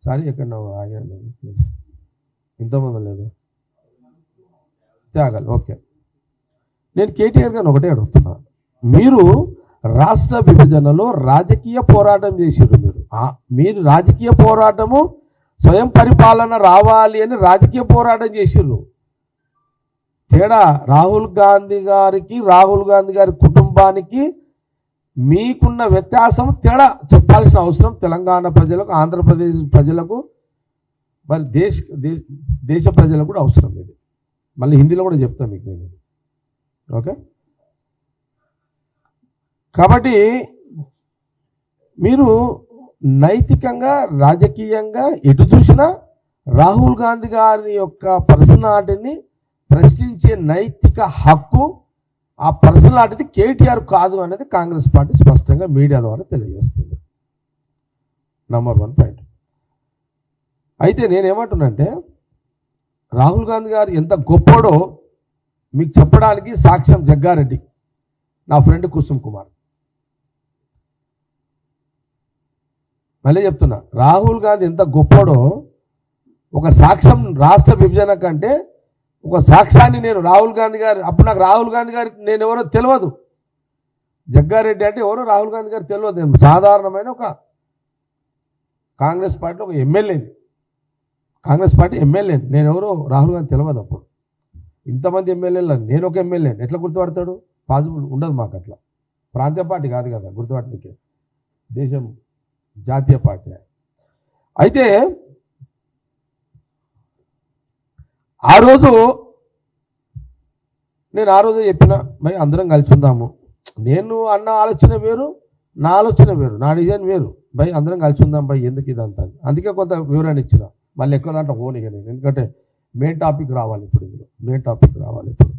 Sorry ఎక్కడ ఆగాను ఇంతమంది లేదు త్యాగాలి. ఓకే, నేను కేటీఆర్ గారిని ఒకటే అడుగుతున్నా, మీరు రాష్ట్ర విభజనలో రాజకీయ పోరాటం చేశారు. మీరు రాజకీయ పోరాటము స్వయం పరిపాలన రావాలి అని రాజకీయ పోరాటం చేసిర్రు. తేడా రాహుల్ గాంధీ గారి కుటుంబానికి మీకున్న వ్యత్యాసం తేడా చెప్పాల్సిన అవసరం తెలంగాణ ప్రజలకు, ఆంధ్రప్రదేశ్ ప్రజలకు, మరి దేశ ప్రజలకు కూడా అవసరం ఇది. మళ్ళీ హిందీలో కూడా చెప్తాను మీకు నేను. ఓకే, కాబట్టి మీరు నైతికంగా రాజకీయంగా ఎటు చూసినా రాహుల్ గాంధీ గారి యొక్క పర్సనాలిటీని ప్రశ్నించే నైతిక హక్కు ఆ పర్సనాలిటీ కేటీఆర్ కాదు అనేది కాంగ్రెస్ పార్టీ స్పష్టంగా మీడియా ద్వారా తెలియజేస్తుంది. Number 1 point. అయితే నేనేమంటున్నానంటే రాహుల్ గాంధీ గారు ఎంత గొప్పోడో మీకు చెప్పడానికి సాక్ష్యం జగ్గారెడ్డి, నా ఫ్రెండ్ కుసుమ్ కుమార్. మళ్ళీ చెప్తున్నా, రాహుల్ గాంధీ ఎంత గొప్పోడో ఒక సాక్ష్యం రాష్ట్ర విభజన కంటే ఒక సాక్ష్యాన్ని నేను రాహుల్ గాంధీ గారు, అప్పుడు నాకు రాహుల్ గాంధీ గారికి నేను ఎవరో తెలియదు, జగ్గారెడ్డి అంటే ఎవరో రాహుల్ గాంధీ గారు తెలియదు. నేను సాధారణమైన ఒక కాంగ్రెస్ పార్టీలో ఒక ఎమ్మెల్యేని, కాంగ్రెస్ పార్టీ ఎమ్మెల్యేని, నేను ఎవరో రాహుల్ గాంధీ తెలియదు. అప్పుడు ఇంతమంది ఎమ్మెల్యేలు నేను ఒక ఎమ్మెల్యేని ఎట్లా గుర్తుపడతాడు? పాసిబుల్ ఉండదు మాకు. అట్లా ప్రాంతీయ పార్టీ కాదు కదా గుర్తుపట్టడానికి, దేశం జాతీయ పార్టీ. అయితే ఆ రోజు చెప్పిన భయ్ అందరం కలిసి ఉందాము, నేను అన్న ఆలోచన వేరు, నా ఆలోచన వేరు, నా డిజైన్ వేరు, భయ్ అందరం కలిసి ఉందాం భయ్, ఎందుకు ఇదంతా. అందుకే కొంత వివరణ ఇచ్చిన, మళ్ళీ ఎక్కువ దాంట్లో ఓనిగా నేను, ఎందుకంటే మెయిన్ టాపిక్ రావాలి ఇప్పుడు, మెయిన్ టాపిక్ రావాలి ఇప్పుడు.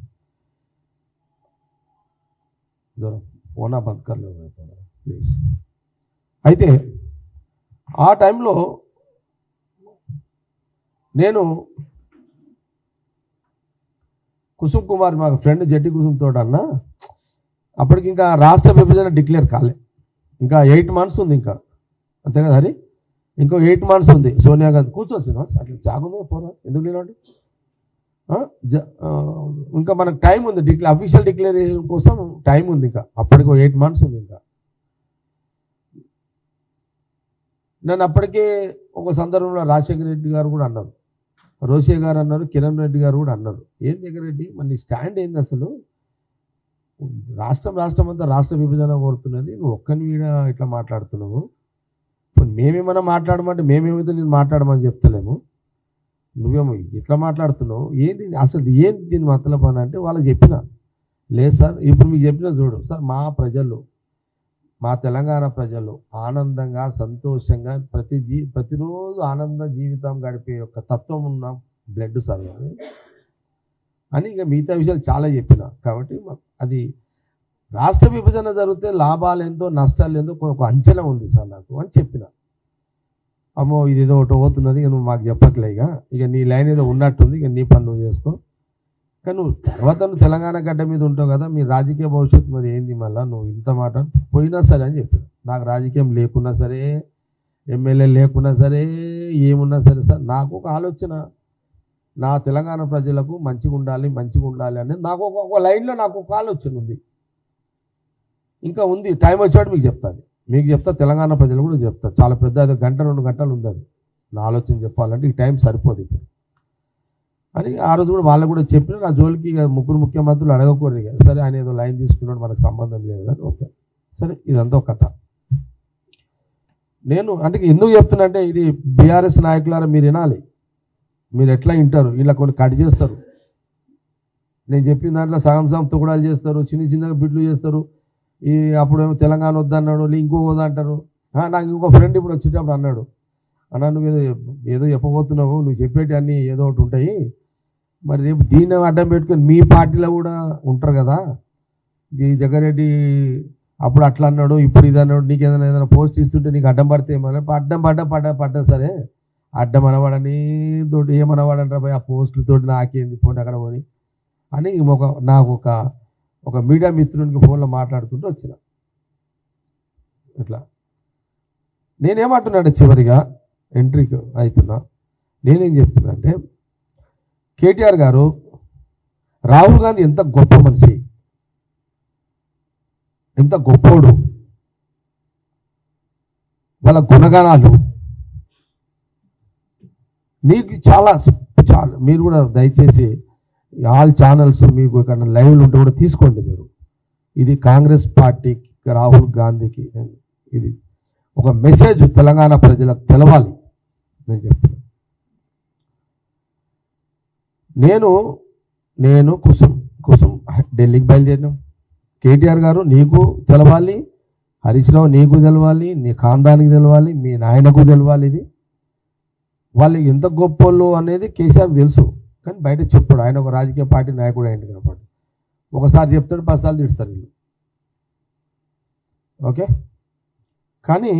ఓనా బంద్కర్లేదు ప్లీజ్. అయితే ఆ టైంలో నేను కుసుమ్ కుమార్ మా ఫ్రెండ్ జట్టి కుసుమ్ తోట అన్న, అప్పటికి ఇంకా రాష్ట్ర విభజన డిక్లేర్ కాలే, ఇంకా 8 months ఉంది, ఇంకా అంతే కదా హరి, ఇంకో 8 months ఉంది. సోనియా గాంధీ కూర్చోవచ్చు అట్లా జాగుంది పోరా, ఎందుకు లేనండి, ఇంకా మనకు టైం ఉంది, అఫీషియల్ డిక్లరేషన్ కోసం టైం ఉంది, ఇంకా అప్పటికి 8 months ఉంది. ఇంకా నన్ను అప్పటికే ఒక సందర్భంలో రాజశేఖర రెడ్డి గారు కూడా అన్నారు, రోషే గారు అన్నారు, కిరణ్ రెడ్డి గారు కూడా అన్నారు, ఏం జగన్ రెడ్డి మరి నీ స్టాండ్ ఏంది అసలు, రాష్ట్రం అంతా రాష్ట్ర విభజన కోరుతున్నది, నువ్వు ఒక్కని వీడ ఇట్లా మాట్లాడుతున్నావు, మేమేమైనా మాట్లాడమంటే మేమేమైతే నేను మాట్లాడమని చెప్తలేము, నువ్వేమో ఇట్లా మాట్లాడుతున్నావు, ఏంది అసలు ఏంది దీని మతలబు అని అంటే వాళ్ళకి చెప్పిన, లేదు సార్ ఇప్పుడు మీకు చెప్పిన చూడు సార్, మా తెలంగాణ ప్రజలు ఆనందంగా సంతోషంగా ప్రతిరోజు ఆనంద జీవితం గడిపే యొక్క తత్వం ఉన్న బ్లడ్ సార్ అని ఇంకా మిగతా విషయాలు చాలా చెప్పిన. కాబట్టి అది రాష్ట్ర విభజన జరిగితే లాభాలు ఎంతో నష్టాలు ఎంతో ఒక అంచనా ఉంది సార్ నాకు అని చెప్పిన. అమ్మో ఇది ఏదో ఒకటి పోతున్నది, ఇక నువ్వు మాకు చెప్పట్లే, ఇక నీ లైన్ ఏదో ఉన్నట్టుంది, ఇక నీ పని నువ్వు చేసుకో, కానీ నువ్వు తర్వాత నువ్వు తెలంగాణ గడ్డ మీద ఉంటావు కదా, మీ రాజకీయ భవిష్యత్తు మరి ఏంది, మళ్ళీ నువ్వు ఇంత మాట పోయినా సరే అని చెప్పాను. నాకు రాజకీయం లేకున్నా సరే, ఎమ్మెల్యే లేకున్నా సరే, ఏమున్నా సరే సార్, నాకు ఒక ఆలోచన, నా తెలంగాణ ప్రజలకు మంచిగా ఉండాలి అనేది నాకు ఒక లైన్లో నాకు ఒక ఆలోచన ఉంది, ఇంకా ఉంది. టైం వచ్చాడు మీకు చెప్తా, తెలంగాణ ప్రజలు కూడా చెప్తా. చాలా పెద్ద 1 గంట 2 గంటలు ఉంది అది నా ఆలోచన చెప్పాలంటే, ఈ టైం సరిపోదు ఇప్పుడు అని ఆ రోజు కూడా వాళ్ళకు కూడా చెప్పిన. నా జోలికి ఇక ముఖ్యమంత్రులు అడగకూడదు కదా, సరే ఆయన ఏదో లైన్ తీసుకున్నాడు మనకు సంబంధం లేదు కానీ ఓకే సరే, ఇదంతా ఒక కథ. నేను అంటే ఎందుకు చెప్తున్నా అంటే, ఇది బీఆర్ఎస్ నాయకులారా మీరు వినాలి, మీరు ఎట్లా వింటారు, ఇలా కొన్ని కట్ చేస్తారు, నేను చెప్పిన దాంట్లో సగం తుకుడాలు చేస్తారు, చిన్నగా బిడ్లు చేస్తారు, ఈ అప్పుడేమో తెలంగాణ వద్దన్నాడు, ఇంకో వద్దంటారు. నాకు ఇంకో ఫ్రెండ్ ఇప్పుడు వచ్చేటప్పుడు అన్నాడు, అన్నా నువ్వు ఏదో చెప్పబోతున్నావు, నువ్వు చెప్పేటి అన్నీ ఏదో ఒకటి ఉంటాయి, మరి రేపు దీన్ని అడ్డం పెట్టుకొని మీ పార్టీలో కూడా ఉంటారు కదా, ఈ జగ్గారెడ్డి అప్పుడు అట్లా అన్నాడు, ఇప్పుడు ఇది అన్నాడు, నీకు ఏదైనా పోస్ట్ ఇస్తుంటే నీకు అడ్డం పడితే ఏమన్నా అడ్డం పడ్డా సరే, అడ్డం అనవాడని తోటి ఏమనవాడంటారా పోయి ఆ పోస్టులతోటి నాకేంది పోటీ అక్కడ పోని అని నాకు ఒక మీడియా మిత్రునికి ఫోన్లో మాట్లాడుకుంటూ వచ్చిన. ఇట్లా నేనేమంటున్నాడు చివరిగా, ఎంట్రీకి అవుతున్నా. నేనేం చెప్తున్నా అంటే కేటీఆర్ గారు రాహుల్ గాంధీ ఎంత గొప్ప మనిషి, ఎంత గొప్పోడు, వాళ్ళ గుణగణాలు నీకు చాలా చాలా మీరు కూడా దయచేసి ఆల్ ఛానల్స్ మీకు ఇక్కడ లైవ్లు ఉంటే కూడా తీసుకోండి మీరు. ఇది కాంగ్రెస్ పార్టీకి, రాహుల్ గాంధీకి ఇది ఒక మెసేజ్ తెలంగాణ ప్రజలకు తెలవాలి. నేను చెప్తున్నాను, నేను కుసుమ్ ఢిల్లీకి బయలుదేరినాం. కేటీఆర్ గారు నీకు తెలవాలి, హరీష్ రావు నీకు తెలవాలి, నీ ఖాందానికి తెలవాలి, మీ నాయనకు తెలవాలి. ఇది వాళ్ళు ఎంత గొప్పోళ్ళు అనేది కేసీఆర్కి తెలుసు, కానీ బయట చెప్పాడు. ఆయన ఒక రాజకీయ పార్టీ నాయకుడు అయింది కాబట్టి ఒకసారి చెప్తాడు, 10 సార్లు తిడతారు వీళ్ళు. ఓకే, కానీ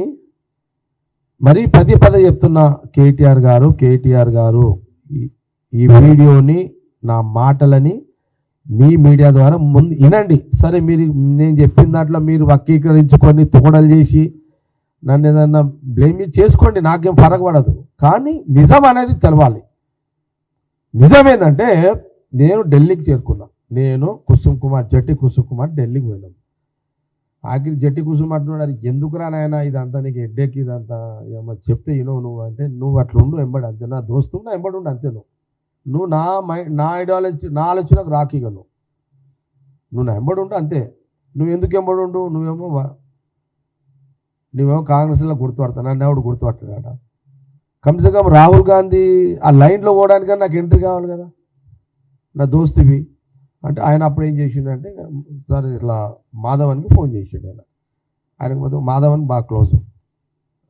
మరీ పదే చెప్తున్న కేటీఆర్ గారు ఈ వీడియోని, నా మాటలని మీ మీడియా ద్వారా ముందు వినండి. సరే, నేను చెప్పిన దాంట్లో మీరు వక్రీకరించుకొని తోడలు చేసి నన్ను ఏదన్నా బ్లేమ్ చేసుకోండి, నాకేం ఫరక్ పడదు. కానీ నిజం అనేది తెలవాలి. నిజం ఏంటంటే నేను ఢిల్లీకి చేరుకున్నా. నేను జట్టి కుసుమ్ కుమార్ ఢిల్లీకి పోయినాం. ఆఖరి జట్టి కుసుమ్ అంటున్నాడు, ఎందుకురా నాయన ఇదంతా నీకు హెడ్డేక్, ఇదంతా ఏమన్నా చెప్తే నువ్వు అంటే నువ్వు అట్లా ఉండు ఎంబడి, అంతే నా దోస్తు నా ఎంబడి ఉండు అంతే. నువ్వు నా ఐడియాలజీ, నా ఆలోచనకు రాకిగా నువ్వు నా ఎంబడి ఉండు అంతే. నువ్వు ఎందుకు ఎంబడి ఉండు? నువ్వేమో కాంగ్రెస్లో గుర్తుపడతావు, నన్ను ఎవడు గుర్తుపట్టాడ? కమ్సే కమ్ రాహుల్ గాంధీ ఆ లైన్లో పోవడానికన్నా నాకు ఎంట్రీ కావాలి కదా, నా దోస్తువి అంటే. ఆయన అప్పుడు ఏం చేసిండంటే, సార్ ఇట్లా మాధవన్కి ఫోన్ చేసిండు. ఆయనకు మాధవన్ బాగా క్లోజ్,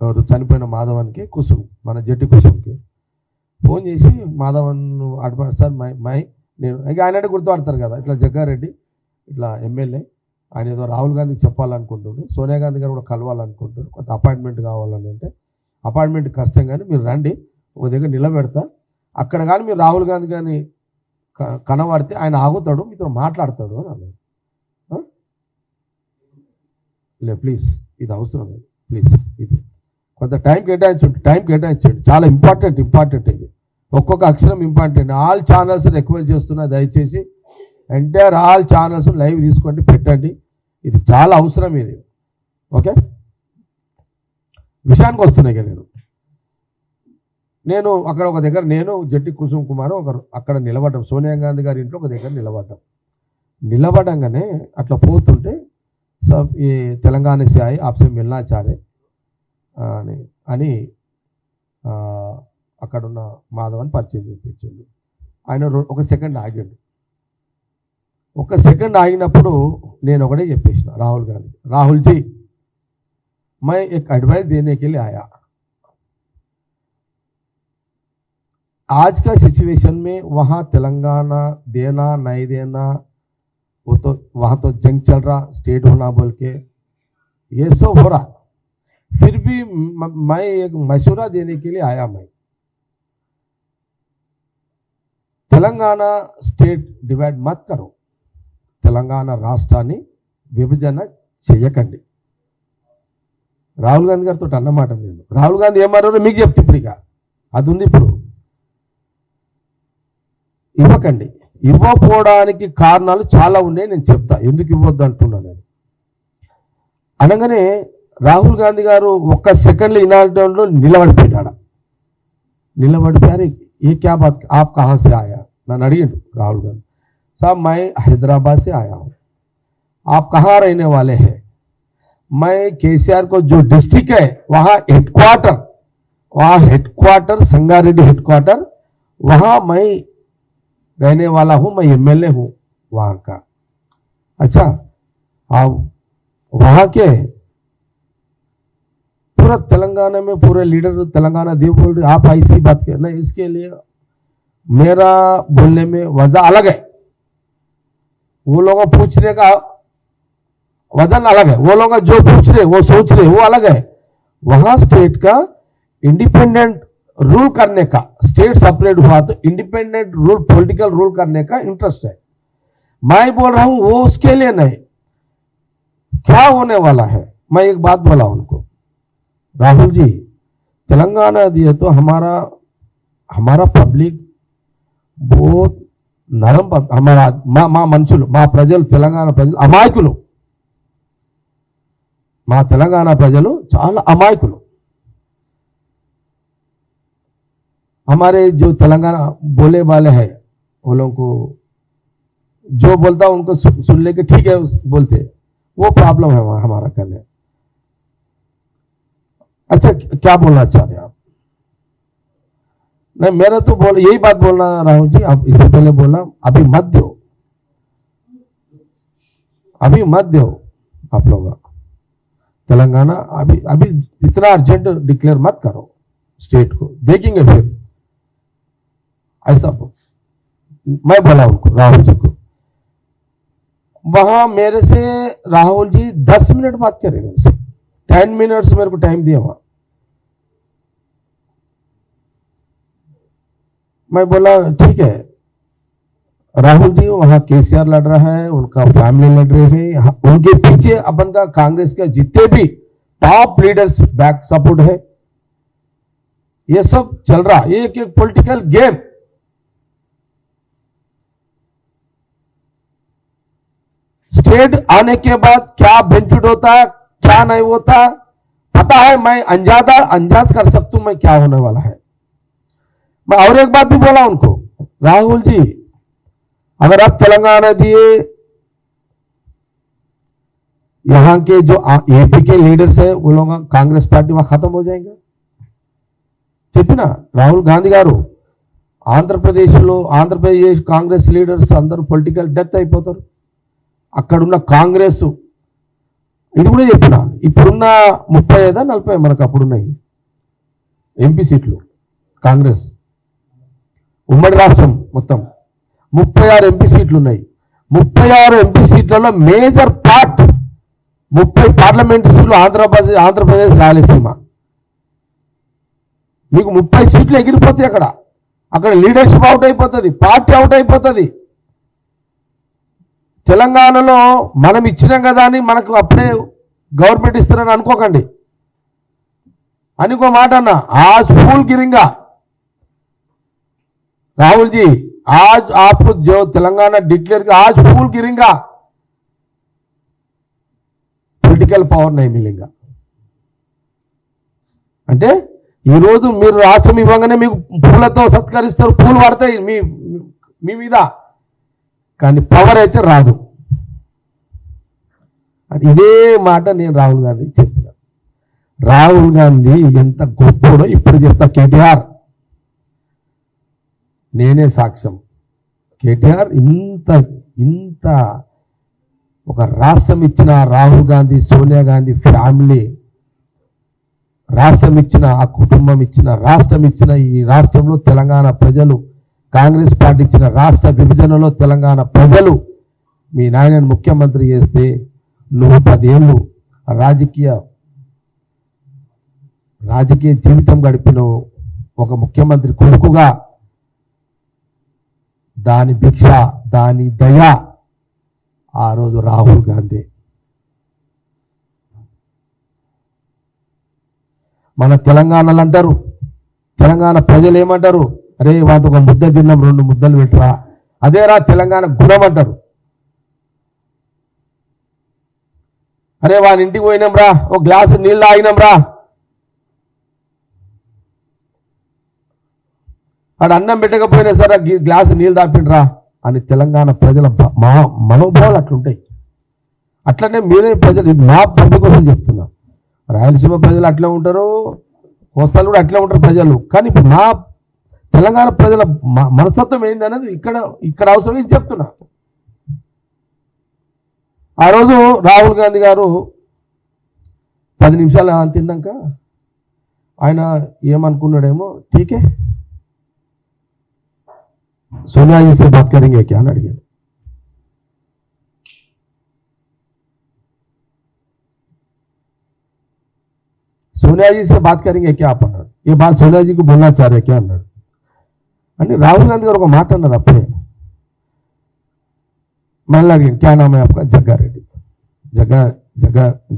ఎవరు చనిపోయిన మాధవన్కి, మన జట్టి కుసుమ్కి ఫోన్ చేసి మాధవన్ అడ్వాన్స్ సార్ నేను ఇంకా ఆయన గుర్తుపడతారు కదా, ఇట్లా జగ్గారెడ్డి ఇట్లా ఎమ్మెల్యే, ఆయన ఏదో రాహుల్ గాంధీకి చెప్పాలనుకుంటున్నాడు, సోనియా గాంధీ గారు కూడా కలవాలనుకుంటున్నాడు, కొంత అపాయింట్మెంట్ కావాలని. అంటే అపాయింట్మెంట్ కష్టం, కానీ మీరు రండి, ఒక దగ్గర నిలబెడతా, అక్కడ కానీ మీరు రాహుల్ గాంధీ కానీ కనబడితే ఆయన ఆగుతాడు, మీతో మాట్లాడతాడు అని అన్నాడు. ప్లీజ్ ఇది అవసరం లేదు, ప్లీజ్ ఇది కొంత టైం కేటాయించండి, చాలా ఇంపార్టెంట్ ఇది, ఒక్కొక్క అక్షరం ఇంపార్టెంట్. ఆల్ ఛానల్స్ రిక్వెస్ట్ చేస్తున్నా, దయచేసి ఎంటైర్ ఆల్ ఛానల్స్ లైవ్ తీసుకోండి, పెట్టండి, ఇది చాలా అవసరం ఇది. ఓకే, విషయానికి వస్తున్నాయి కదా. నేను అక్కడ ఒక దగ్గర, నేను జట్టి కుసుమ్ కుమార్ అక్కడ నిలబడ్డాం, సోనియా గాంధీ గారి ఇంట్లో ఒక దగ్గర నిలబడంగానే అట్లా పోతుంటే సబ్ ఈ తెలంగాణ से आए आपसे मिलना चाह रहे అని అక్కడున్న మాధవన్ పరిచయం చేయించండు. ఆయన ఒక సెకండ్ ఆగాడు. ఒక సెకండ్ ఆగినప్పుడు నేను ఒకటే చెప్పేసిన రాహుల్ గాంధీ, राहुल जी मैं एक एडवाइस देने के लिए आया. आज का सिचुएशन में वहाँ तेलंगाना देना नहीं देना, वो तो वहाँ तो जंग चल रहा, स्टेट होना बोल के ये सब हो रहा. फिर भी मैं एक मशवरा देने के लिए आया. मैं तेलंगाना स्टेट डिवाइड मत करो, తెలంగాణ రాష్ట్రాన్ని విభజన చేయకండి. రాహుల్ గాంధీ గారితో అన్నమాట. నేను రాహుల్ గాంధీ ఏమన్నారో మీకు చెప్తే ఇప్పుడు ఇక అది ఉంది. ఇప్పుడు ఇవ్వకండి, ఇవ్వకపోవడానికి కారణాలు చాలా ఉన్నాయి, నేను చెప్తా ఎందుకు ఇవ్వద్దు అంటున్నాను. నేను అనగానే రాహుల్ గాంధీ గారు ఒక్క సెకండ్లో ఇనాల్టోన్లో నిలబడిపోయాడు. నిలబడిపోయారు. ఏ క్యా బాత్ ఆప్ కహాं से आया నన్ను అడిగాడు రాహుల్ గాంధీ. साहब मैं हैदराबाद से आया हूँ, आप कहाँ रहने वाले हैं? मैं केसीआर को जो डिस्ट्रिक्ट है वहाँ हेडक्वार्टर संगारेड्डी हेडक्वार्टर, वहाँ मैं रहने वाला हूँ, मैं एमएलए हूँ वहाँ का. अच्छा, आप वहाँ के पूरा तेलंगाना में पूरे लीडर तेलंगाना देव बोल रहे, आप ऐसी बात कर नहीं. इसके लिए मेरा बोलने में वजह अलग है, वो लोग पूछने का वजन अलग है, वो लोग जो पूछ रहे वो सोच रहे वो अलग है. वहां स्टेट का इंडिपेंडेंट रूल करने का, स्टेट सेपरेट हुआ तो इंडिपेंडेंट रूल, पॉलिटिकल रूल करने का इंटरेस्ट है. मैं बोल रहा हूं वो उसके लिए नहीं. क्या होने वाला है, मैं एक बात बोला उनको, राहुल जी तेलंगाना दिए तो हमारा पब्लिक बहुत నరం हमारा మా మనుషులు మా ప్రజలు తెలంగాణ ప్రజలు అమాయకులు మా తెలంగాణ ప్రజలు చాలా అమాయకులు हमारे जो तेलंगाना बोले वाले हैं वो लोगों को जो बोलता उनको सुन लेके ठीक है बोलते वो प्रॉब्लम है हमारा करने। अच्छा क्या बोलना चाह रहे आप? नहीं मेरा तो यही बात बोलना राहुल जी, आप इससे पहले बोला अभी मत दो आप लोग तेलंगाना अभी इतना अर्जेंट डिक्लेयर मत करो स्टेट को, देखेंगे फिर ऐसा मैं बोला उनको राहुल जी को। वहां मेरे से राहुल जी 10 मिनट बात करेंगे, 10 मिनट्स मेरे को टाइम दिया वहां। मैं बोला ठीक है राहुल जी, वहां केसीआर लड़ रहा है, उनका फैमिली लड़ रहे हैं, उनके पीछे अपन का कांग्रेस के जितने भी टॉप लीडर्स बैक सपोर्ट है, ये सब चल रहा, एक एक पॉलिटिकल गेम। स्टेट आने के बाद क्या बेनिफिट होता है क्या नहीं होता पता है, मैं अंदाज कर सकता हूं मैं क्या होने वाला है। मैं और एक बात भी बोला उनको, राहुल जी अगर आप तेलंगाना दिए, यहां के जो एपी के लीडर्स है वो लोग कांग्रेस पार्टी वहां खत्म हो जाएंगे చెప్పినా రాహుల్ గాంధీ గారు ఆంధ్రప్రదేశ్ కాంగ్రెస్ లీడర్స్ అందరూ పొలిటికల్ డెత్ అయిపోతారు, అక్కడున్న కాంగ్రెస్ ఇది కూడా చెప్పిన ఇప్పుడున్న 35-40 మనకు అప్పుడున్నాయి ఎంపీ సీట్లు కాంగ్రెస్ ఉమ్మడి రాష్ట్రం మొత్తం 36 ఎంపీ సీట్లు ఉన్నాయి। 36 ఎంపీ సీట్లలో మేజర్ పార్ట్ 30 పార్లమెంట్ సీట్లు ఆంధ్రప్రదేశ్ రాయలసీమ, మీకు 30 సీట్లు ఎగిరిపోతాయి అక్కడ లీడర్షిప్ అవుట్ అయిపోతుంది, పార్టీ అవుట్ అయిపోతుంది। తెలంగాణలో మనం ఇచ్చినాం కదా అని మనకు అప్పుడే గవర్నమెంట్ ఇస్తారని అనుకోకండి అని ఒక మాట అన్న, आज फूल गिरेगा राहुल जी, आज आपको जो तेलंगाना डिक्लेयर किया आज फूल गिरेगा, పొలిటికల్ పవర్ नहीं मिलेगा। అంటే ఈ రోజు మీరు రాష్ట్రం ఇవ్వగానే మీకు పూలతో సత్కరిస్తారు, పూలు పడతాయి మీ మీద, కానీ పవర్ అయితే రాదు। ఇదే మాట నేను రాహుల్ గాంధీ చెప్పిన, రాహుల్ గాంధీ ఎంత గొప్పడో ఇప్పుడు చెప్తా। కేటీఆర్ నేనే సాక్ష్యం, కేటీఆర్ ఇంత ఒక రాష్ట్రం ఇచ్చిన రాహుల్ గాంధీ సోనియా గాంధీ ఫ్యామిలీ, రాష్ట్రం ఇచ్చిన ఆ కుటుంబం ఇచ్చిన రాష్ట్రం ఇచ్చిన ఈ రాష్ట్రంలో తెలంగాణ ప్రజలు, కాంగ్రెస్ పార్టీ ఇచ్చిన రాష్ట్ర విభజనలో తెలంగాణ ప్రజలు మీ నాయనని ముఖ్యమంత్రి చేస్తే నువ్వు 10 ఏళ్ళు రాజకీయ జీవితం గడిపిన ఒక ముఖ్యమంత్రి కొడుకుగా దాని భిక్ష దాని దయ ఆ రోజు రాహుల్ గాంధీ। మన తెలంగాణలో అంటారు, తెలంగాణ ప్రజలు ఏమంటారు, అరే వాటి ఒక ముద్ద తిన్నాం 2 ముద్దలు పెట్టరా, అదేరా తెలంగాణ గుణం అంటారు। అరే వాని ఇంటికి పోయినాం రా, ఒక గ్లాసు నీళ్ళు తాగినాం రా, వాడు అన్నం పెట్టకపోయినా సరే గ్లాసు నీళ్ళు తాపిండ్రా అని తెలంగాణ ప్రజల మనోభావాలు అట్లుంటాయి। అట్లనే మీరే ప్రజలు, మా పబ్లిక్ కోసం చెప్తున్నా, రాయలసీమ ప్రజలు అట్లే ఉంటారు, కోస్తాలు కూడా అట్లే ఉంటారు ప్రజలు, కానీ ఇప్పుడు మా తెలంగాణ ప్రజల మనస్తత్వం ఏంది అనేది ఇక్కడ అవసరం ఇది చెప్తున్నా। ఆ రోజు రాహుల్ గాంధీ గారు 10 నిమిషాలు తిన్నాక ఆయన ఏమనుకున్నాడేమో, ఠీకే सोनिया जी से बात करेंगे क्या అని అడిగాడు। सोनिया जी से बात करेंगे क्या आप అన్నాడు, ये बात सोनिया जी को बोलना चाह रहे क्या అన్నాడు అని రాహుల్ గాంధీ గారు ఒక మాట అన్నారు అప్పుడే। మళ్ళీ అడిగాను क्या नाम है आपका, जग्गा रेड्डी,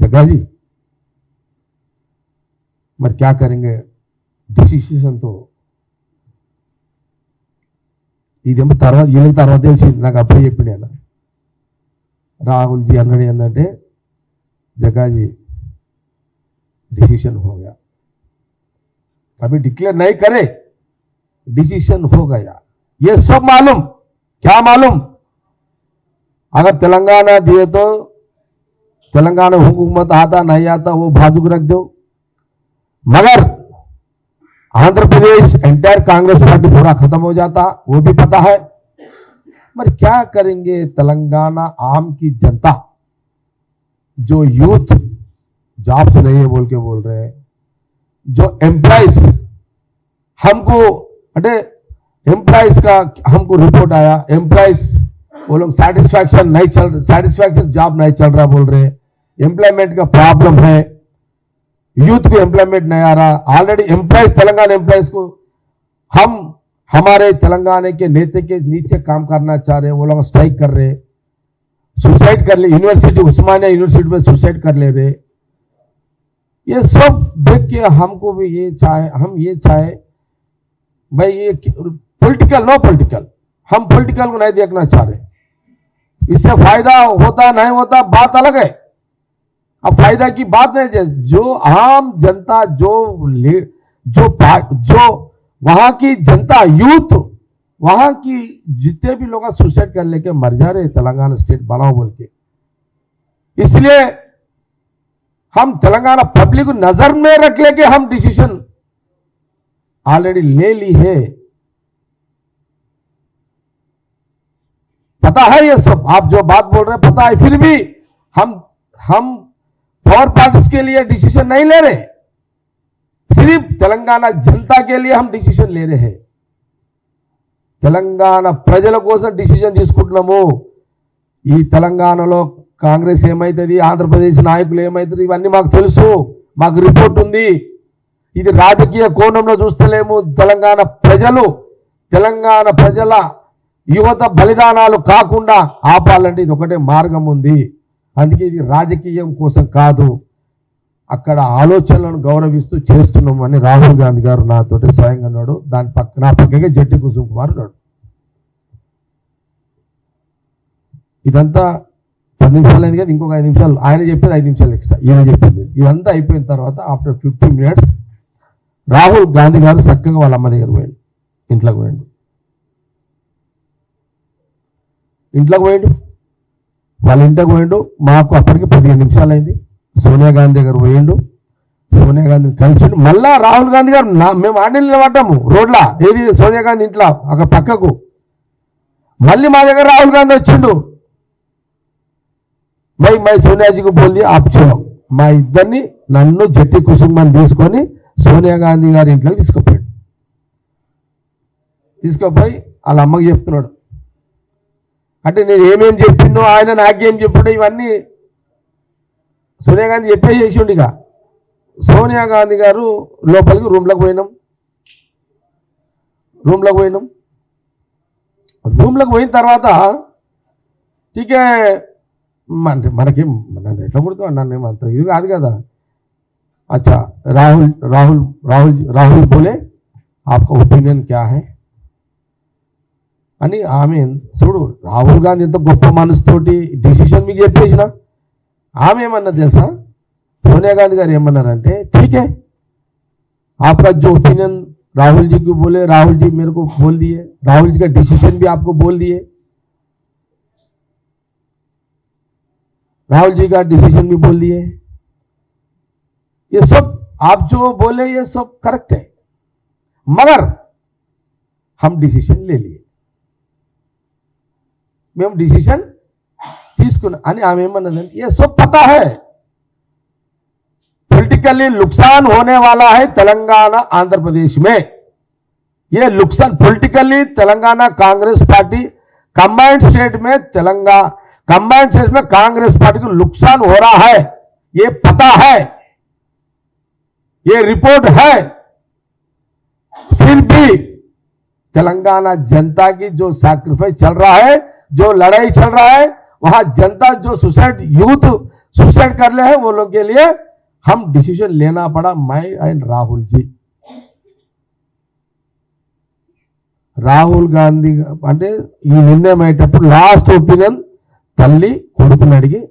जग्गा जी మరి क्या करेंगे డిసిషన్తో ఇదేమో తర్వాత వీళ్ళకి తర్వాత తెలిసింది, నాకు అప్పుడే చెప్పిండు ఆయన. राहुल जी అన్నాడు ఏంటంటే जग्गा जी डिसीजन हो गया, अभी डिक्लेयर नहीं करे, डिसीजन हो गया. ये सब मालूम, क्या मालूम, अगर तेलंगाना दिए तो तेलंगाना हुकूमत आता नहीं आता वो बाजू रख दो, मगर आंध्र प्रदेश एंटायर कांग्रेस पार्टी पूरा खत्म हो जाता, वो भी पता है. मगर क्या करेंगे तेलंगाना आम की जनता, जो यूथ जॉब्स नहीं है बोल के बोल रहे हैं, जो एम्प्लॉइज हमको अटे एम्प्लॉइज का हमको रिपोर्ट आया, एम्प्लॉइज वो लोग सेटिस्फैक्शन जॉब नहीं चल रहा बोल रहे, एम्प्लॉयमेंट का प्रॉब्लम है, यूथ को एम्प्लॉयमेंट नहीं आ रहा. ऑलरेडी एम्प्लॉयज तेलंगाना एम्प्लॉयज को हम हमारे तेलंगाना के नेता के नीचे काम करना चाह रहे, वो लोग स्ट्राइक कर रहे, सुसाइड कर ले, यूनिवर्सिटी उस्मानिया यूनिवर्सिटी में सुसाइड कर ले रहे. ये सब देख के हमको भी ये चाहे, हम ये चाहे भाई ये पॉलिटिकल नो पॉलिटिकल, हम पॉलिटिकल को नहीं देखना चाह रहे. इससे फायदा होता नहीं होता बात अलग है, अब फायदा की बात नहीं है. जो आम जनता जो वहां की जनता यूथ, वहां की जितने भी लोग सुसाइड कर लेके मर जा रहे तेलंगाना स्टेट बनाओ बोल के, इसलिए हम तेलंगाना पब्लिक को नजर में रख लेके हम डिसीजन ऑलरेडी ले ली है. पता है ये सब, आप जो बात बोल रहे हैं पता है, फिर भी हम पावर पार्टीज के लिए डिसीजन नहीं ले रहे, सिर्फ तेलंगाना जनता के लिए हम डिसीजन ले रहे हैं. తెలంగాణ ప్రజల కోసం డిసిజన్ తీసుకుంటున్నాము. ఈ తెలంగాణలో కాంగ్రెస్ ఏమైతుంది, ఆంధ్రప్రదేశ్ నాయకులు ఏమైతుంది, ఇవన్నీ మాకు తెలుసు, మాకు రిపోర్ట్ ఉంది. ఇది రాజకీయ కోణంలో చూస్తలేము. తెలంగాణ ప్రజల యువత బలిదానాలు కాకుండా ఆపాలంటే ఇది ఒకటే మార్గం ఉంది. అందుకే ఇది రాజకీయం కోసం కాదు, అక్కడ ఆలోచనలను గౌరవిస్తూ చేస్తున్నాం అని రాహుల్ గాంధీ గారు నాతోటి స్వయంగా అన్నాడు. దాని నా పక్కగా జట్టి కుసుమ్ కుమార్ ఉన్నాడు. ఇదంతా 10 నిమిషాలు అయింది కదా, ఇంకొక 5 నిమిషాలు ఆయన చెప్పేది, 5 నిమిషాలు ఎక్స్ట్రా ఈయన చెప్పింది. ఇదంతా అయిపోయిన తర్వాత ఆఫ్టర్ 15 మినిట్స్ రాహుల్ గాంధీ గారు చక్కగా వాళ్ళ అమ్మ దగ్గర పోయాడు, ఇంట్లోకి పోయాడు. వాళ్ళ ఇంటికి పోయాడు. మాకు అప్పటికి 15 నిమిషాలు అయింది. సోనియా గాంధీ గారు పోయిండు, సోనియా గాంధీని కలిసిండు. మళ్ళా రాహుల్ గాంధీ గారు మేము ఆండీలు నిలబడ్డాము రోడ్లా, ఏది సోనియా గాంధీ ఇంట్లో అక్కడ పక్కకు. మళ్ళీ మా దగ్గర రాహుల్ గాంధీ వచ్చిండు. మై సోనియాజీకి బోల్ది ఆప్చో, మా ఇద్దరిని నన్ను జట్టి కుసుమని తీసుకొని సోనియా గాంధీ గారి ఇంట్లోకి తీసుకుపోయి వాళ్ళ అమ్మకి చెప్తున్నాడు. అంటే నేను ఏమేం చెప్పిండో ఆయన నాకేం చెప్పాడో ఇవన్నీ సోనియా గాంధీ చెప్పేసేసిండు. ఇక సోనియా గాంధీ గారు లోపలికి రూమ్లోకి పోయినాం. రూమ్లోకి పోయిన తర్వాత టీకే అంటే మనకేం నన్ను ఎట్లా పుడుతావు, నన్ను అంత ఇది కాదు కదా. అచ్చా రాహుల్ బోలే ఆప్కా ఒపీనియన్ క్యా హై అని ఆమె చూడు. రాహుల్ గాంధీ ఎంత గొప్ప మనసుతోటి డిసిషన్ మీకు చెప్పేసిన. ఆమె ఏమన్నది తెలుసా, सोनिया गांधी गाరు ఏమన్నారంటే ठीक है आपका जो ओपिनियन राहुल जी को बोले, राहुल जी मेरे को बोल दिए, राहुल जी का डिसीजन भी आपको बोल दिए, राहुल जी का डिसीजन भी बोल दिए, ये सब आप जो बोले ये सब करेक्ट है, मगर हम डिसीजन ले लिए, మేము डिसीजन తీసుకున్నా అని ఆమె ఏమన్నదంటే ये सब पता है, पॉलिटिकली नुकसान होने वाला है तेलंगाना आंध्र प्रदेश में, ये नुकसान politically Telangana Congress party combined state में कांग्रेस पार्टी को नुकसान हो रहा है, ये पता है, ये रिपोर्ट है, फिर भी तेलंगाना जनता की जो सैक्रिफाइस चल रहा है, जो लड़ाई चल रहा है, वहां जनता जो यूथ सुसाइड कर रहे हैं वो लोग के लिए हम डिसीजन लेना पड़ा, मैं एंड राहुल जी. రాహుల్ గాంధీ అంటే ఈ నిర్ణయం అయ్యేటప్పుడు లాస్ట్ ఒపీనియన్ తల్లి కొడుకుని అడిగి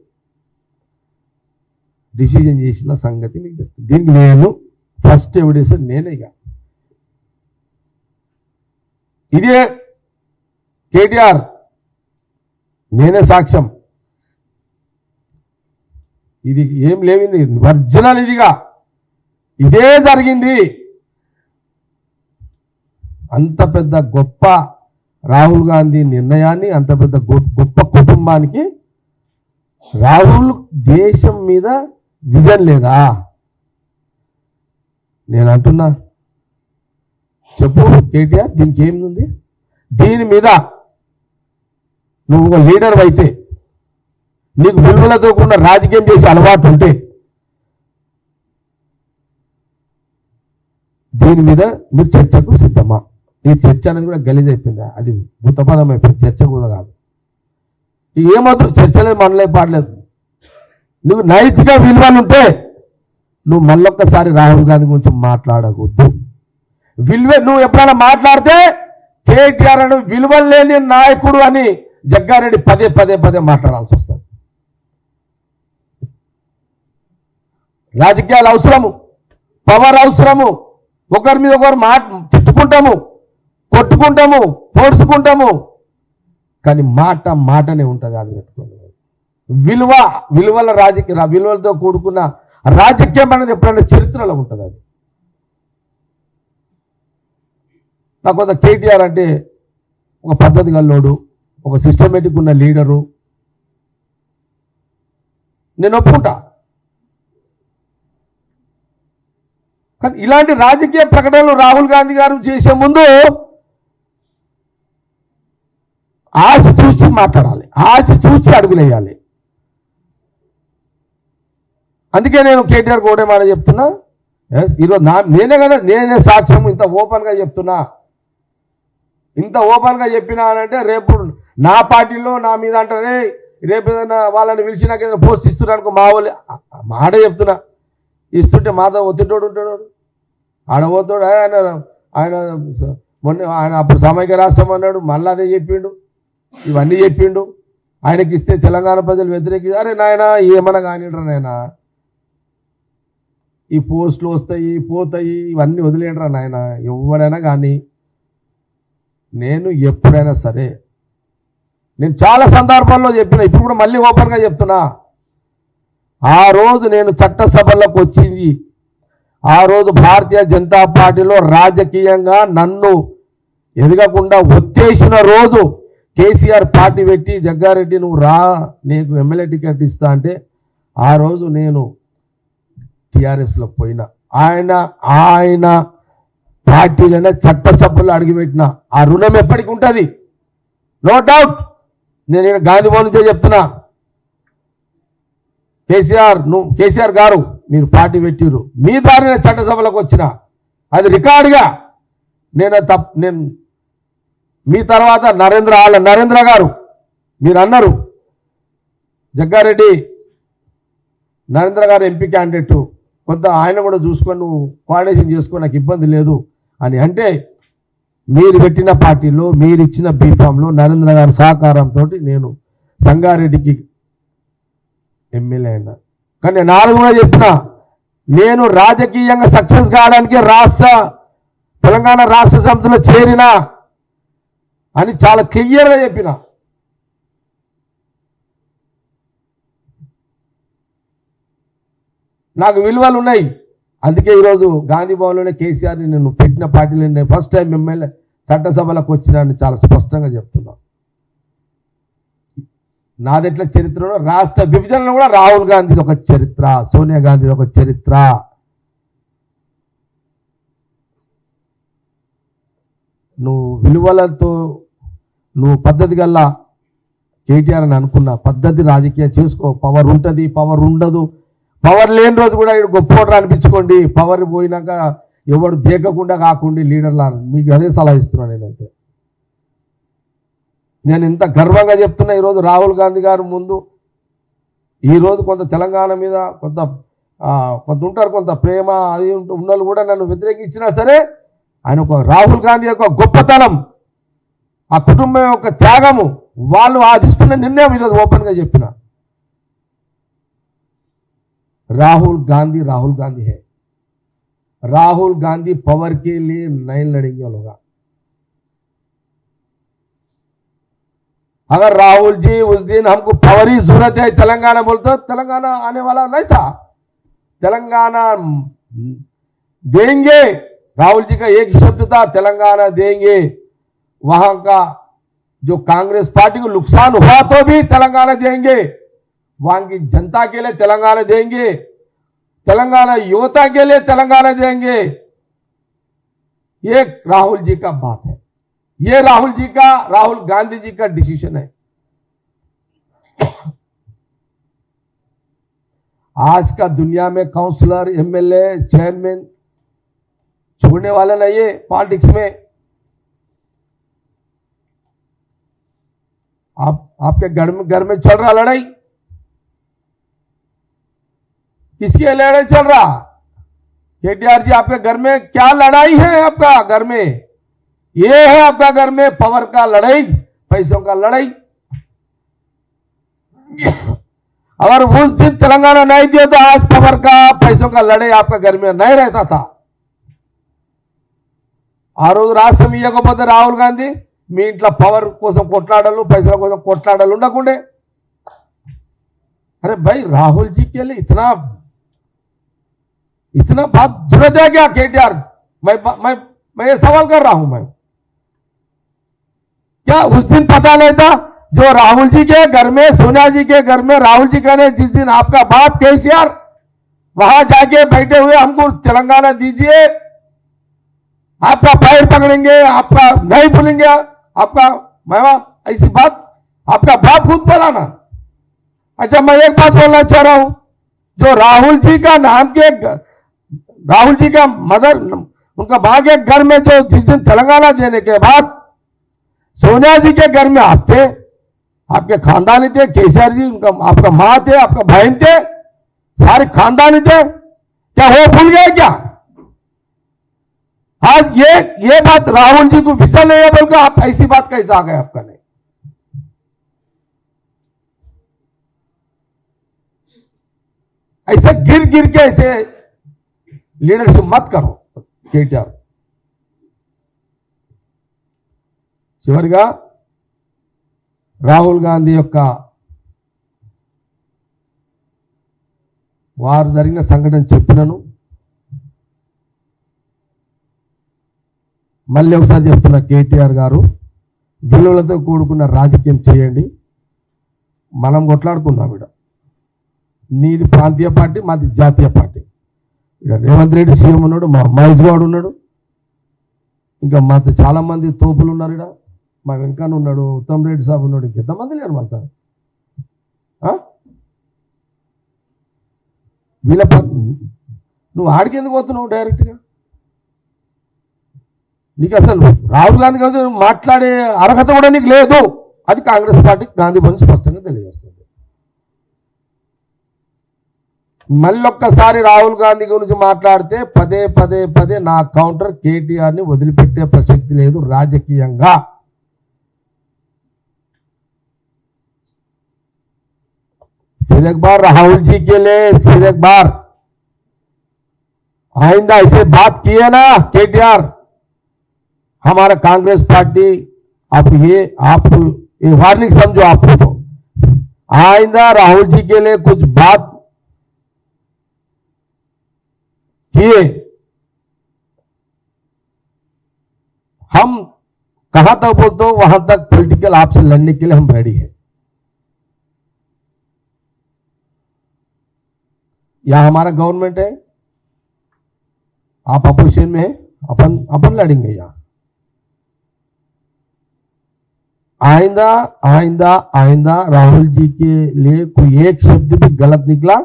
డిసిజన్ చేసిన సంగతి మీకు చెప్తాను. దీనికి నేను ఫస్ట్ ఎవిడెన్స్ నేనేగా, ఇదే కేటీఆర్, నేనే సాక్ష్యం. ఇది ఏం లేవింది, ఒరిజినల్ ఇదిగా ఇదే జరిగింది. అంత పెద్ద గొప్ప రాహుల్ గాంధీ నిర్ణయాన్ని, అంత పెద్ద గొప్ప కుటుంబానికి రాహుల్ దేశం మీద విజన్ లేదా? నేను అంటున్నా, చెప్పు కేటీఆర్, దీనికి ఏముంది? దీని మీద నువ్వు ఒక లీడర్ అయితే, నీకు విలువలతో కూడా రాజకీయం చేసే అలవాటు ఉంటే, దీని మీద మీరు చర్చకు సిద్ధమా? ఈ చర్చ అనేది కూడా గలీజ్ అయిపోయిందా? అది భూతపదం అయిపోయింది, చర్చ కూడా కాదు. ఏమవుతుంది, చర్చలేదు, మనలే పాడలేదు. నువ్వు నైతిక విలువలు ఉంటే నువ్వు మళ్ళొక్కసారి రాహుల్ గాంధీ గురించి మాట్లాడకూడదు. నువ్వు ఎప్పుడైనా మాట్లాడితే కేటీఆర్ అని విలువలు లేని నాయకుడు అని జగ్గారెడ్డి పదే పదే పదే మాట్లాడాల్సి వస్తుంది. రాజకీయాలు అవసరము, పవర్ అవసరము, ఒకరి మీద ఒకరు తిట్టుకుంటాము, కొట్టుకుంటాము, పొడుచుకుంటాము, కానీ మాటనే ఉంటుంది. అది పెట్టుకోండి. విలువలతో కూడుకున్న రాజకీయం అనేది ఎప్పుడైనా చరిత్రలో ఉంటుంది. అది నాకు కొంత కేటీఆర్ అంటే ఒక పద్ధతి గల్లోడు, ఒక సిస్టమేటిక్ ఉన్న లీడరు, నేను ఒప్పుకుంటా. కానీ ఇలాంటి రాజకీయ ప్రకటనలు రాహుల్ గాంధీ గారు చేసే ముందు ఆచి చూచి మాట్లాడాలి, ఆచి చూచి అడుగులేయాలి. అందుకే నేను కేటీఆర్ కూడా మాట చెప్తున్నా, ఈరోజు నేనే కదా, నేనే సాక్ష్యం. ఇంత ఓపెన్గా చెప్తున్నా, ఇంత ఓపెన్గా చెప్పినా అంటే రేపు నా పార్టీలో నా మీద అంటారే, రేపు ఏదైనా వాళ్ళని పిలిచి నాకు ఏదైనా పోస్ట్ ఇస్తున్నాను మా వాళ్ళు మాట చెప్తున్నా. ఇస్తుంటే మాతో ఒత్తిటోడు ఉంటాడు, ఆడబోతాడు. ఆయన మొన్న ఆయన అప్పుడు సామాజిక రాష్ట్రం అన్నాడు, మళ్ళీ అదే చెప్పిండు, ఇవన్నీ చెప్పిండు. ఆయనకి ఇస్తే తెలంగాణ ప్రజలు వ్యతిరేకి, అరే నాయన ఏమన్నా కానిడ్రా నాయన, ఈ పోస్టులు వస్తాయి పోతాయి ఇవన్నీ వదిలేండ్రా నాయన, ఎవడైనా కానీ. నేను ఎప్పుడైనా సరే, నేను చాలా సందర్భాల్లో చెప్పిన, ఇప్పుడు కూడా మళ్ళీ ఓపెన్గా చెప్తున్నా, ఆ రోజు నేను చట్టసభలోకి వచ్చింది, ఆ రోజు భారతీయ జనతా పార్టీలో రాజకీయంగా నన్ను ఎదగకుండా ఒత్తేసిన రోజు కేసీఆర్ పార్టీ పెట్టి, జగ్గారెడ్డి నువ్వు రా, నీకు ఎమ్మెల్యే టికెట్ ఇస్తా అంటే, ఆ రోజు నేను టీఆర్ఎస్లో పోయినా, ఆయన పార్టీలోనే చట్టసభలో అడిగిపెట్టిన. ఆ రుణం ఎప్పటికి ఉంటుంది, నో డౌట్. నేను గాంధీ భవన్ నుంచే చెప్తున్నా, కేసీఆర్ గారు మీరు పార్టీ పెట్టిరు, మీ దారినే చట్టసభలకు వచ్చిన, అది రికార్డుగా నేను మీ తర్వాత నరేంద్ర గారు మీరు అన్నారు, జగ్గారెడ్డి నరేంద్ర గారు ఎంపీ క్యాండిడేట్, కొంత ఆయన కూడా చూసుకొని నువ్వు కోఆర్డినేషన్ చేసుకో, నాకు ఇబ్బంది లేదు అని అంటే, మీరు పెట్టిన పార్టీలో మీరు ఇచ్చిన బీఫామ్లో నరేంద్ర గారి సహకారంతో నేను సంగారెడ్డికి ఎమ్మెల్యే అయినా. కానీ నేను నాలుగు కూడా చెప్పిన, నేను రాజకీయంగా సక్సెస్ కావడానికి తెలంగాణ రాష్ట్ర సమితిలో చేరినా అని చాలా క్లియర్గా చెప్పిన. నాకు విలువలు ఉన్నాయి. అందుకే ఈరోజు గాంధీ భవన్లోనే కేసీఆర్ని నేను పెట్టిన పార్టీలో నేను ఫస్ట్ టైం ఎమ్మెల్యే చట్టసభలకు వచ్చినాన్ని చాలా స్పష్టంగా చెప్తున్నా. నాదెట్ల చరిత్రలో రాష్ట్ర విభజనలో కూడా రాహుల్ గాంధీది ఒక చరిత్ర, సోనియా గాంధీది ఒక చరిత్ర. నువ్వు విలువలతో నువ్వు పద్ధతి గల్లా కేటీఆర్ అని అనుకున్నా, పద్ధతి రాజకీయం చేసుకో. పవర్ ఉంటుంది, పవర్ ఉండదు. పవర్ లేని రోజు కూడా గొప్ప అనిపించుకోండి, పవర్ పోయినాక ఎవడు దేకకుండా కాకుండా లీడర్లా. మీకు అదే సలహా ఇస్తున్నాను నేనైతే. నేను ఇంత గర్వంగా చెప్తున్నా ఈరోజు రాహుల్ గాంధీ గారు ముందు. ఈరోజు కొంత తెలంగాణ మీద కొంత ఉంటారు, కొంత ప్రేమ అది ఉన్న కూడా నన్ను వ్యతిరేకించినా సరే, ఆయన ఒక రాహుల్ గాంధీ యొక్క గొప్పతనం ఆ కుటుంబం యొక్క త్యాగము, వాళ్ళు ఆ తీసుకున్న నిర్ణయం ఈరోజు ఓపెన్గా చెప్పిన. राहुल गांधी है. राहुल गांधी पावर के लिए नहीं लड़ेंगे लोग. अगर राहुल जी उस दिन हमको पावर ही जरूरत है तेलंगाना बोलते, तेलंगाना आने वाला नहीं था. तेलंगाना देंगे, राहुल जी का एक शब्द था, तेलंगाना देंगे. वहां का जो कांग्रेस पार्टी को नुकसान हुआ तो भी तेलंगाना देंगे, वहां की जनता के लिए तेलंगाना देंगे, तेलंगाना युवता के लिए तेलंगाना देंगे. ये राहुल जी का बात है. ये राहुल गांधी जी का डिसीजन है. आज का दुनिया में काउंसलर, एमएलए, चेयरमैन छोड़ने वाला नहीं है पॉलिटिक्स में. आपके घर में चल रहा लड़ाई, किसकी लड़ाई चल रहा? केटीआर जी, आपके घर में क्या लड़ाई है? आपका घर में ये है, आपका घर में पावर का लड़ाई, पैसों का लड़ाई. अगर उस दिन तेलंगाना नहीं दिया तो आज पावर का, पैसों का लड़ाई आपका घर में नहीं रहता था. ఆ రోజు రాష్ట్రం ఇవ్వకపోతే రాహుల్ గాంధీ మీ ఇంట్లో పవర్ కోసం కొట్లాడాలు, పైసల కోసం కొట్లాడాలు ఉండకుండే. अरे भाई, राहुल जी के लिए इतना बात जरूरत है क्या? केटीआर, मैं ये सवाल कर रहा हूं. मैं क्या उस दिन पता नहीं था जो राहुल जी के घर में, सोनिया जी के घर में राहुल जी का ने जिस दिन आपका बाप केसीआर वहां जाके बैठे हुए हमको तेलंगाना दीजिए, आपका पैर पकड़ेंगे, आपका नहीं भूलेंगे, आपका मैं ऐसी बात आपका बाप खुद बोला ना. अच्छा, मैं एक बात बोलना चाह रहा हूं, जो राहुल जी का नाम के, राहुल जी का मदर, उनका मां के घर में जो जिस दिन तेलंगाना देने के बाद सोनिया जी के घर में आप थे, आपके खानदानी थे, केसीआर जी उनका, आपका मां थे, आपका बहन थे, सारे खानदानी थे. क्या वो भूल गए क्या? आज ये बात राहुल जी को विषय नहीं है बोलकर आप ऐसी बात कैसे आ गए आपका? नहीं, ऐसे गिर के ऐसे లీడర్షిప్ మత్ కరో కేటీఆర్. చివరిగా రాహుల్ గాంధీ యొక్క వారు జరిగిన సంఘటన చెప్పినను, మళ్ళీ ఒకసారి చెప్తున్నా, కేటీఆర్ గారు విలువలతో కూడుకున్న రాజకీయం చేయండి, మనం కొట్లాడుకుందాం. ఇక్కడ నీది ప్రాంతీయ పార్టీ, మాది జాతీయ పార్టీ. ఇక్కడ రేవంత్ రెడ్డి సీఎం ఉన్నాడు, మా మహేష్ గౌడ్ ఉన్నాడు, ఇంకా మాతో చాలా మంది తోపులు ఉన్నారు. ఇక్కడ మా వెంకన్న ఉన్నాడు, ఉత్తమ్ రెడ్డి సాబ్ ఉన్నాడు, ఇంకెంతమంది లేరు మనతో. వీళ్ళ నువ్వు ఆడికి ఎందుకు పోతున్నావు డైరెక్ట్గా? నీకు అసలు రాహుల్ గాంధీ గారు మాట్లాడే అర్హత కూడా నీకు లేదు. అది కాంగ్రెస్ పార్టీ గాంధీ భవన్ స్పష్టంగా తెలియజేస్తుంది. మళ్ళొక్కసారి రాహుల్ గాంధీ గురించి మాట్లాడితే పదే నా కౌంటర్ కేటీఆర్ ని వదిలిపెట్టే ప్రసక్తి లేదు రాజకీయంగా. फिर एक बार राहुल जी के लिए फिर एक बार आइंदा ऐसे बात किए ना केटीआर, हमारा कांग्रेस पार्टी आप ये वार्निंग समझो. आपको तो आइंदा राहुल जी के लिए कुछ बात किए, हम कहां तक बोलते हो वहां तक पॉलिटिकल आपसे लड़ने के लिए हम रेडी हैं. यहां हमारा गवर्नमेंट है, आप अपोजिशन में है, अपन लड़ेंगे. यहां आइंदा राहुल जी के लिए कोई एक शब्द भी गलत निकला,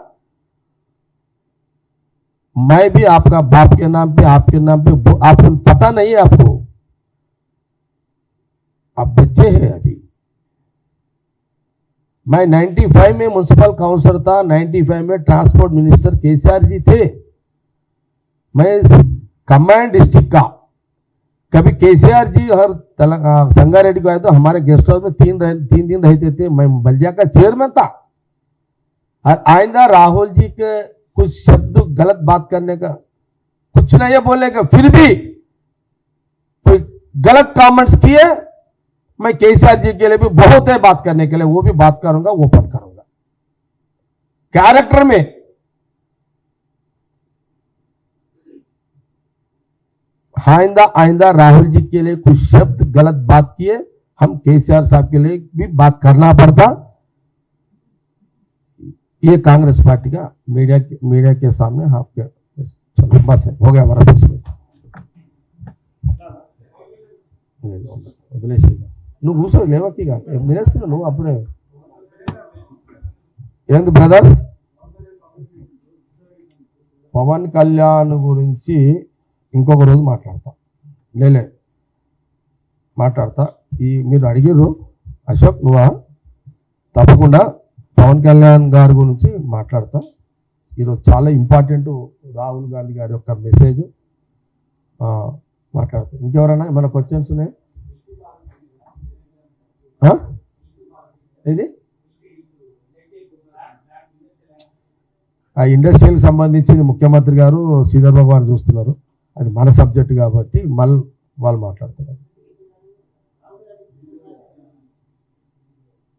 मैं भी आपका बाप के नाम पे, आपके नाम पे, आपको पता नहीं है, आपको आप बच्चे हैं अभी. मैं 95 में म्युनिसिपल काउंसिलर था, 95 में ट्रांसपोर्ट मिनिस्टर केसीआर जी थे. मैं कमांड डिस्ट्रिक्ट का कभी केसीआर जी और संगारेड्डी को आए तो हमारे गेस्ट हाउस में तीन दिन रहते थे। मैं बल्दिया का चेयरमैन था और आइंदा राहुल जी के कुछ शब्द गलत बात करने का, कुछ नहीं बोलने का, फिर भी कोई गलत कमेंट्स किए, मैं केसीआर जी के लिए भी बहुत है बात करने के लिए, वो भी बात करूंगा, ओपन करूंगा कैरेक्टर में। आइंदा राहुल जी के लिए कुछ शब्द गलत बात किए, हम केसीआर साहब के लिए भी बात करना पड़ता। ये कांग्रेस पार्टी का मीडिया के सामने आपके चलो बस है, हो गया हमारा 10 मिनट। నువ్వు కూర్చో లేవకిగా నేనేస్తున్నా నువ్వు అప్పుడే ఏంది బ్రదర్. పవన్ కళ్యాణ్ గురించి ఇంకొక రోజు మాట్లాడతా, మాట్లాడతా. మీరు అడిగిర్రు అశోక్ నువ్వా, తప్పకుండా పవన్ కళ్యాణ్ గారి గురించి మాట్లాడతా. ఈరోజు చాలా ఇంపార్టెంట్ రాహుల్ గాంధీ గారి యొక్క మెసేజ్ మాట్లాడతా. ఇంకెవరైనా మన క్వశ్చన్స్ ఉన్నాయి? ఇది ఆ ఇండస్ట్రీకి సంబంధించి ముఖ్యమంత్రి గారు శ్రీధర్ బాబు గారు చూస్తున్నారు, అది మన సబ్జెక్ట్ కాబట్టి మళ్ళీ వాళ్ళు మాట్లాడుతున్నారు.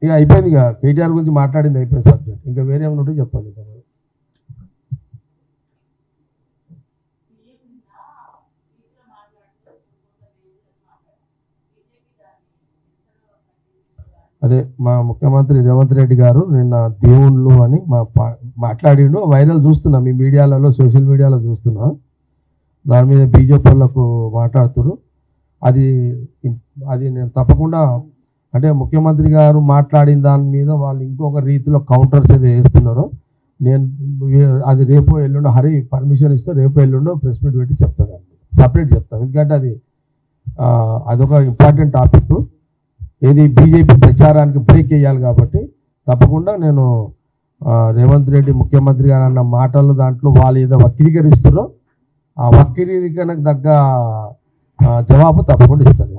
ఇక అయిపోయింది, ఇక కేటీఆర్ గురించి మాట్లాడింది అయిపోయింది సబ్జెక్ట్. ఇంకా వేరే ఏమైనా ఉంటే చెప్పండి. అదే మా ముఖ్యమంత్రి రేవంత్ రెడ్డి గారు నిన్న దేవుళ్ళు అని మాట్లాడిండు, వైరల్ చూస్తున్నా, మీ మీడియాలలో సోషల్ మీడియాలో చూస్తున్నా. దాని మీద బీజేపీ వాళ్ళకు మాట్లాడుతున్నారు. అది నేను తప్పకుండా, అంటే ముఖ్యమంత్రి గారు మాట్లాడిన దాని మీద వాళ్ళు ఇంకొక రీతిలో కౌంటర్స్ ఏదో వేస్తున్నారు. నేను అది రేపు ఎల్లుండో హరి పర్మిషన్ ఇస్తే రేపు ఎల్లుండో ప్రెస్ మీట్ పెట్టి చెప్తాను, సపరేట్ చెప్తాను. ఎందుకంటే అదొక ఇంపార్టెంట్ టాపిక్. ఏది బీజేపీ ప్రచారానికి బ్రేక్ వేయాలి కాబట్టి తప్పకుండా నేను రేవంత్ రెడ్డి ముఖ్యమంత్రి గారు అన్న మాటలు దాంట్లో వాళ్ళు ఏదో వక్రీకరిస్తారో ఆ వక్రీకరణకు తగ్గ జవాబు తప్పకుండా ఇస్తాను.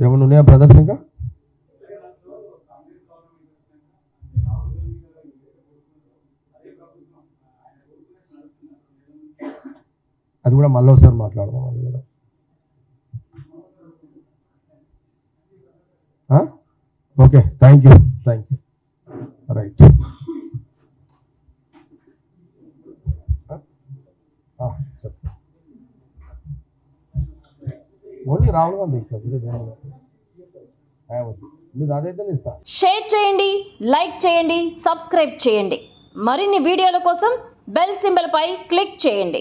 ఏమన్నా ఉన్నాయా బ్రదర్స్? ఇంకా అది కూడా మళ్ళీ ఒకసారి మాట్లాడదాం. అది కూడా okay, thank you right. Only Rahul Gandhi మీరు అదైతే ఇస్తా. షేర్ చేయండి, లైక్ చేయండి, సబ్స్క్రైబ్ చేయండి. మరిన్ని వీడియోల కోసం బెల్ సింబల్ పై క్లిక్ చేయండి.